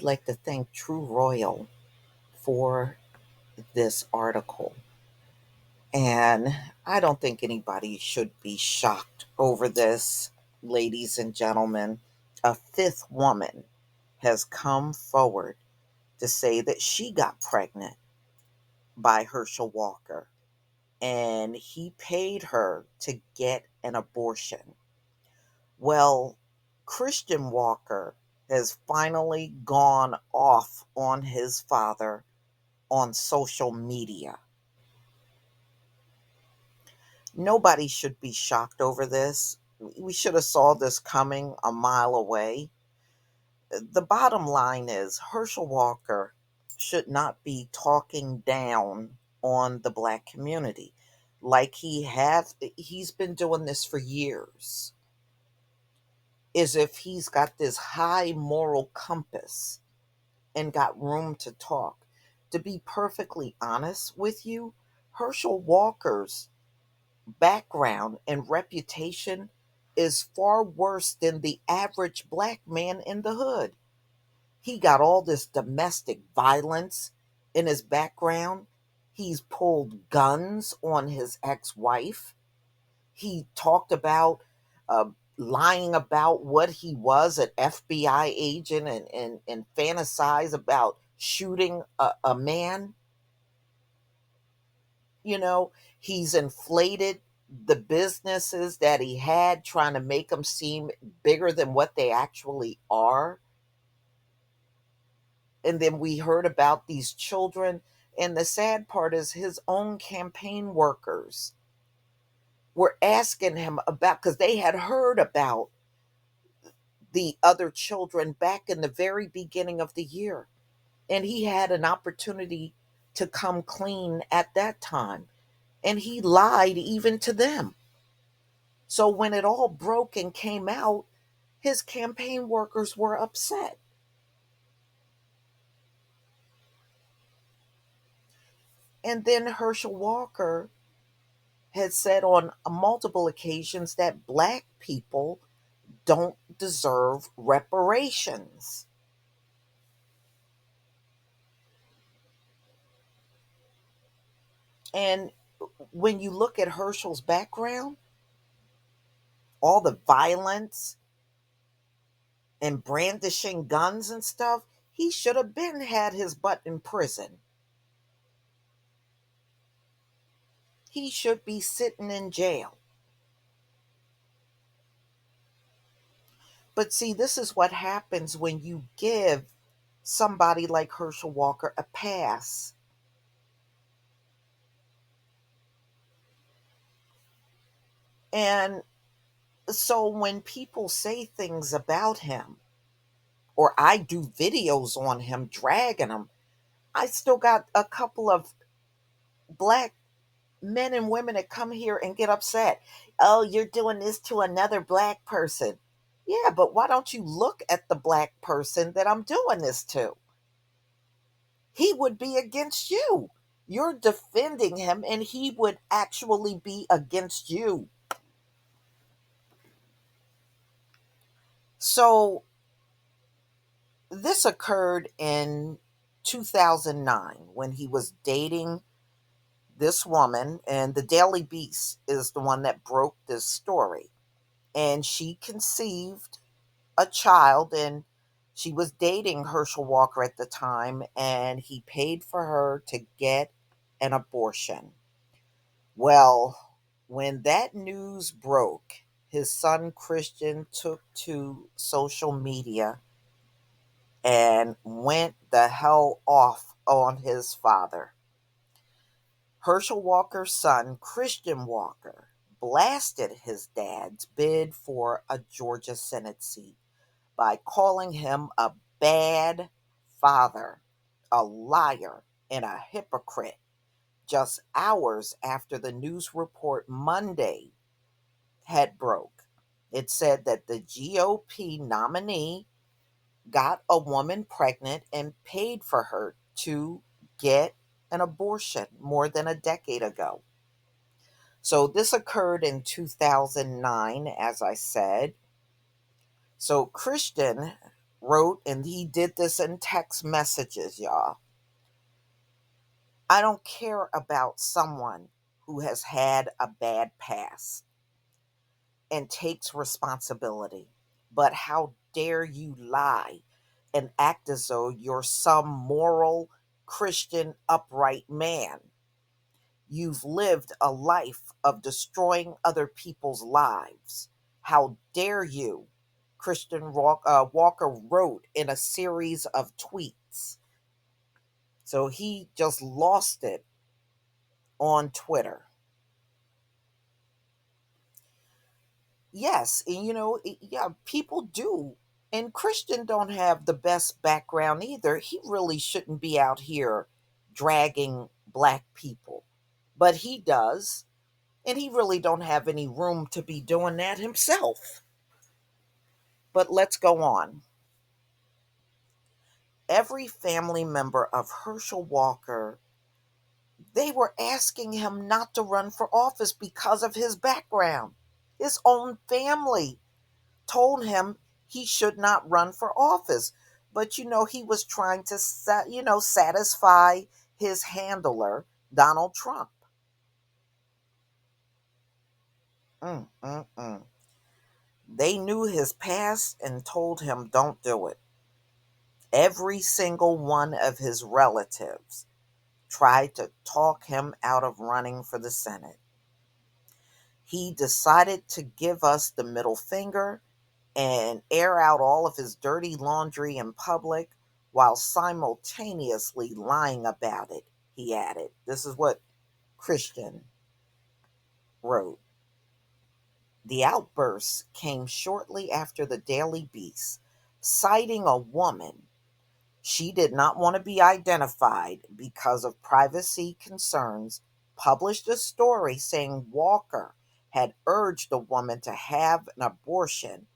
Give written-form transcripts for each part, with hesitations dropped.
would like to thank True Royal for this article. And I don't think anybody should be shocked over this, ladies and gentlemen. A fifth woman has come forward to say that she got pregnant by Herschel Walker and he paid her to get an abortion. Well, Christian Walker has finally gone off on his father on social media. Nobody should be shocked over this. We should have saw this coming a mile away. The bottom line is Herschel Walker should not be talking down on the black community like he's been doing this for years. As if he's got this high moral compass and got room to talk. To be perfectly honest with you, Herschel Walker's background and reputation is far worse than the average black man in the hood. He got all this domestic violence in his background. He's pulled guns on his ex wife. He talked about lying about what he was, an FBI agent, and fantasize about shooting a man. You know, he's inflated the businesses that he had, trying to make them seem bigger than what they actually are. And then we heard about these children. And the sad part is his own campaign workers were asking him about, because they had heard about the other children back in the very beginning of the year. And he had an opportunity to come clean at that time. And he lied even to them. So when it all broke and came out, his campaign workers were upset. And then Herschel Walker had said on multiple occasions that black people don't deserve reparations. And when you look at Herschel's background, all the violence and brandishing guns and stuff, he should have been had his butt in prison. He should be sitting in jail. But see, this is what happens when you give somebody like Herschel Walker a pass. And so when people say things about him, or I do videos on him dragging him, I still got a couple of black men and women that come here and get upset. Oh, you're doing this to another black person. Yeah, but why don't you look at the black person that I'm doing this to? He would be against you. You're defending him, and he would actually be against you. So, this occurred in 2009 when he was dating this woman, and the Daily Beast is the one that broke this story. And she conceived a child, and she was dating Herschel Walker at the time, and he paid for her to get an abortion. Well, when that news broke, his son Christian took to social media and went the hell off on his father. Herschel Walker's son, Christian Walker, blasted his dad's bid for a Georgia Senate seat by calling him a bad father, a liar, and a hypocrite just hours after the news report Monday had broke. It said that the GOP nominee got a woman pregnant and paid for her to get an abortion more than a decade ago. So this occurred in 2009, as I said. So Christian wrote, and he did this in text messages, y'all. I don't care about someone who has had a bad past and takes responsibility, but how dare you lie and act as though you're some moral, Christian, upright man? You've lived a life of destroying other people's lives. How dare you? Walker wrote in a series of tweets. So he just lost it on Twitter. Yes, and yeah, people do. And Christian don't have the best background either. He really shouldn't be out here dragging black people. But he does, and he really don't have any room to be doing that himself. But let's go on. Every family member of Herschel Walker, they were asking him not to run for office because of his background. His own family told him he should not run for office. But he was trying to satisfy his handler, Donald Trump. Mm, mm, mm. They knew his past and told him don't do it. Every single one of his relatives tried to talk him out of running for the Senate. He decided to give us the middle finger and air out all of his dirty laundry in public while simultaneously lying about it, he added. This is what Christian wrote. The outburst came shortly after the Daily Beast, citing a woman. She did not want to be identified because of privacy concerns, published a story saying Walker had urged the woman to have an abortion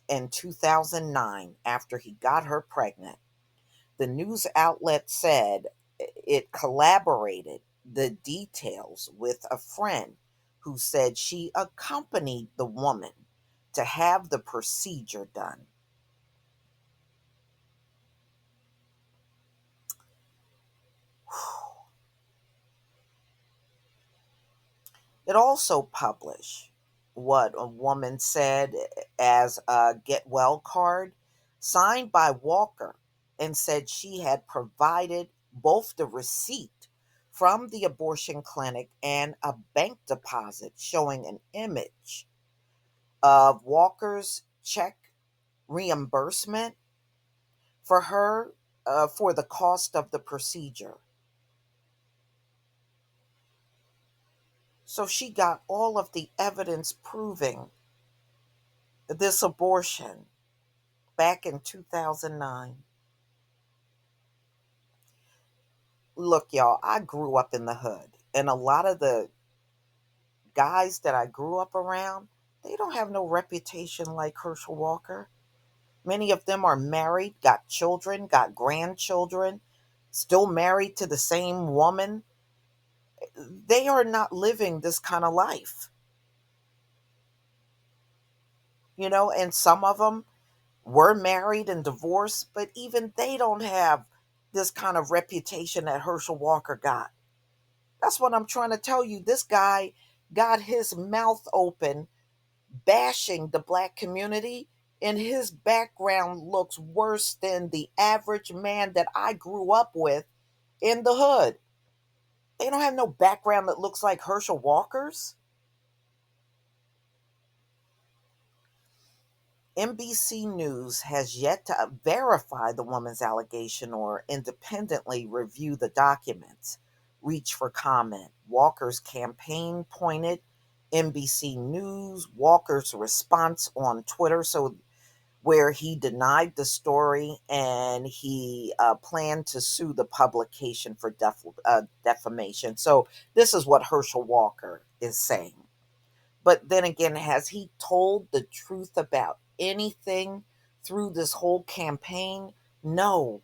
in 2009 after he got her pregnant. The news outlet said it collaborated the details with a friend who said she accompanied the woman to have the procedure done. It also published what a woman said as a get well card signed by Walker and said she had provided both the receipt from the abortion clinic and a bank deposit showing an image of Walker's check reimbursement for her for the cost of the procedure. So she got all of the evidence proving this abortion back in 2009. Look, y'all, I grew up in the hood, and a lot of the guys that I grew up around, they don't have no reputation like Herschel Walker. Many of them are married, got children, got grandchildren, still married to the same woman. They are not living this kind of life, and some of them were married and divorced, but even they don't have this kind of reputation that Herschel Walker got. That's what I'm trying to tell you. This guy got his mouth open bashing the black community, and his background looks worse than the average man that I grew up with in the hood. They don't have no background that looks like Herschel Walker's. NBC News has yet to verify the woman's allegation or independently review the documents. Reach for comment. Walker's campaign pointed NBC News, Walker's response on Twitter, so where he denied the story and he planned to sue the publication for defamation. So this is what Herschel Walker is saying. But then again, has he told the truth about anything through this whole campaign? No.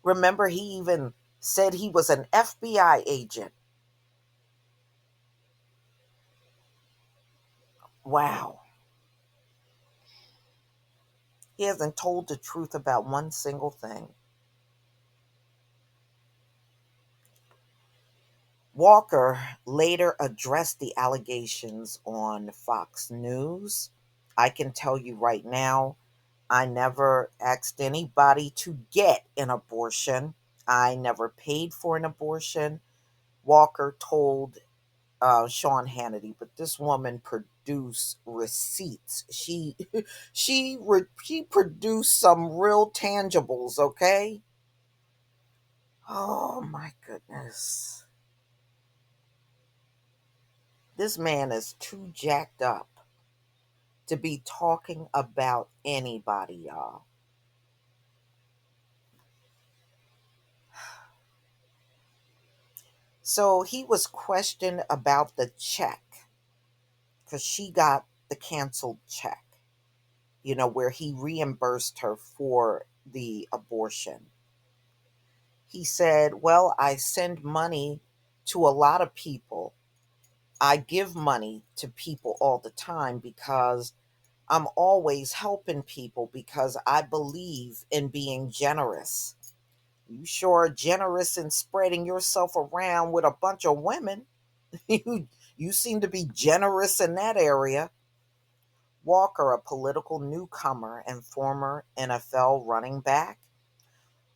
Remember, he even said he was an FBI agent. Wow. He hasn't told the truth about one single thing. Walker later addressed the allegations on Fox News. I can tell you right now, I never asked anybody to get an abortion. I never paid for an abortion. Walker told Sean Hannity, but this woman produced receipts. She produced some real tangibles. Okay. Oh my goodness, this man is too jacked up to be talking about anybody, y'all. So he was questioned about the check because she got the canceled check. Where he reimbursed her for the abortion. He said, "Well, I send money to a lot of people. I give money to people all the time because I'm always helping people because I believe in being generous. You sure are generous in spreading yourself around with a bunch of women. You seem to be generous in that area." Walker, a political newcomer and former NFL running back,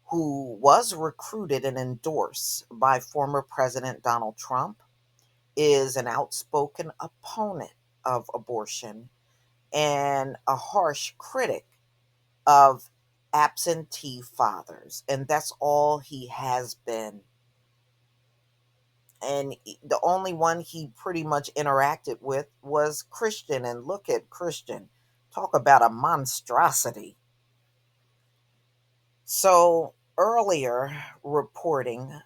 who was recruited and endorsed by former President Donald Trump, is an outspoken opponent of abortion and a harsh critic of absentee fathers. And that's all he has been. And the only one he pretty much interacted with was Christian. And look at Christian. Talk about a monstrosity. So, earlier reporting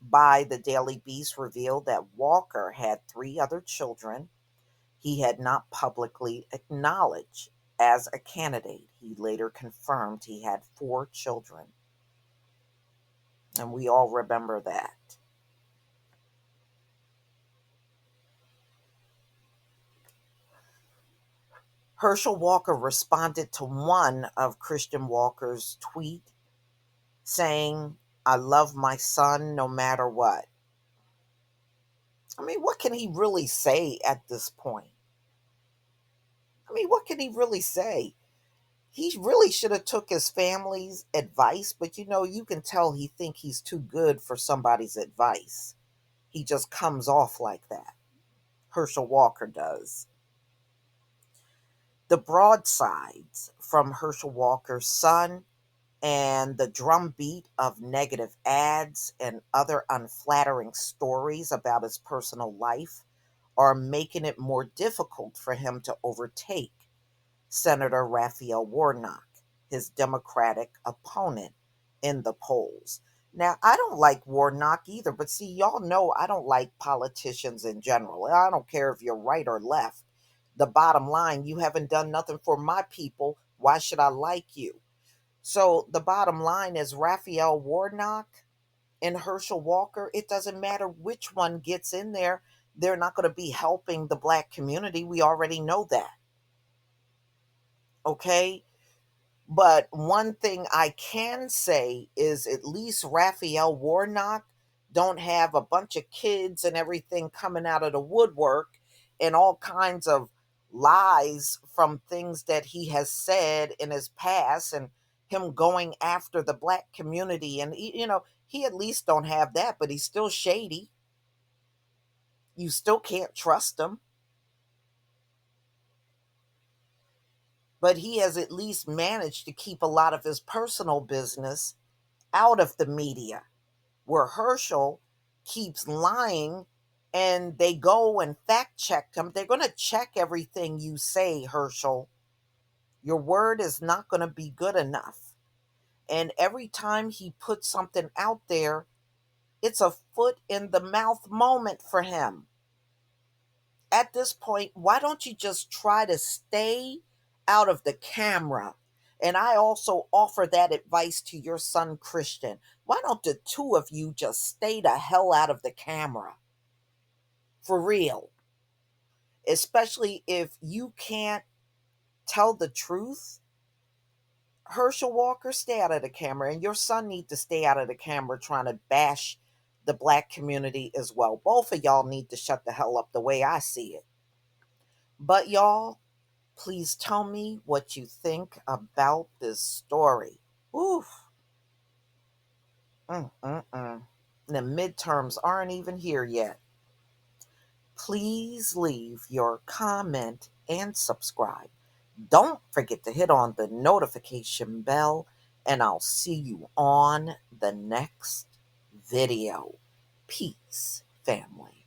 by the Daily Beast revealed that Walker had three other children he had not publicly acknowledged as a candidate. He later confirmed he had four children, and we all remember that. Herschel Walker responded to one of Christian Walker's tweet saying, "I love my son no matter what." I mean, what can he really say at this point? I mean, what can he really say? He really should have took his family's advice, but you can tell he think he's too good for somebody's advice. He just comes off like that. Herschel Walker does. The broadsides from Herschel Walker's son and the drumbeat of negative ads and other unflattering stories about his personal life are making it more difficult for him to overtake Senator Raphael Warnock, his Democratic opponent in the polls. Now, I don't like Warnock either, but see, y'all know I don't like politicians in general. I don't care if you're right or left. The bottom line, you haven't done nothing for my people. Why should I like you? So the bottom line is Raphael Warnock and Herschel Walker, it doesn't matter which one gets in there, they're not going to be helping the black community. We already know that. Okay? But one thing I can say is at least Raphael Warnock don't have a bunch of kids and everything coming out of the woodwork and all kinds of lies from things that he has said in his past and him going after the black community and he at least don't have that, but he's still shady. You still can't trust him, but he has at least managed to keep a lot of his personal business out of the media, where Herschel keeps lying and they go and fact check him. They're going to check everything you say, Herschel. Your word is not going to be good enough. And every time he puts something out there, it's a foot in the mouth moment for him. At this point, why don't you just try to stay out of the camera? And I also offer that advice to your son, Christian. Why don't the two of you just stay the hell out of the camera? For real. Especially if you can't tell the truth, Herschel Walker, stay out of the camera, and your son need to stay out of the camera trying to bash the black community as well. Both of y'all need to shut the hell up the way I see it. But y'all, please tell me what you think about this story. Oof. Mm-mm-mm. The midterms aren't even here yet. Please leave your comment and subscribe. Don't forget to hit on the notification bell, and I'll see you on the next video. Peace, family.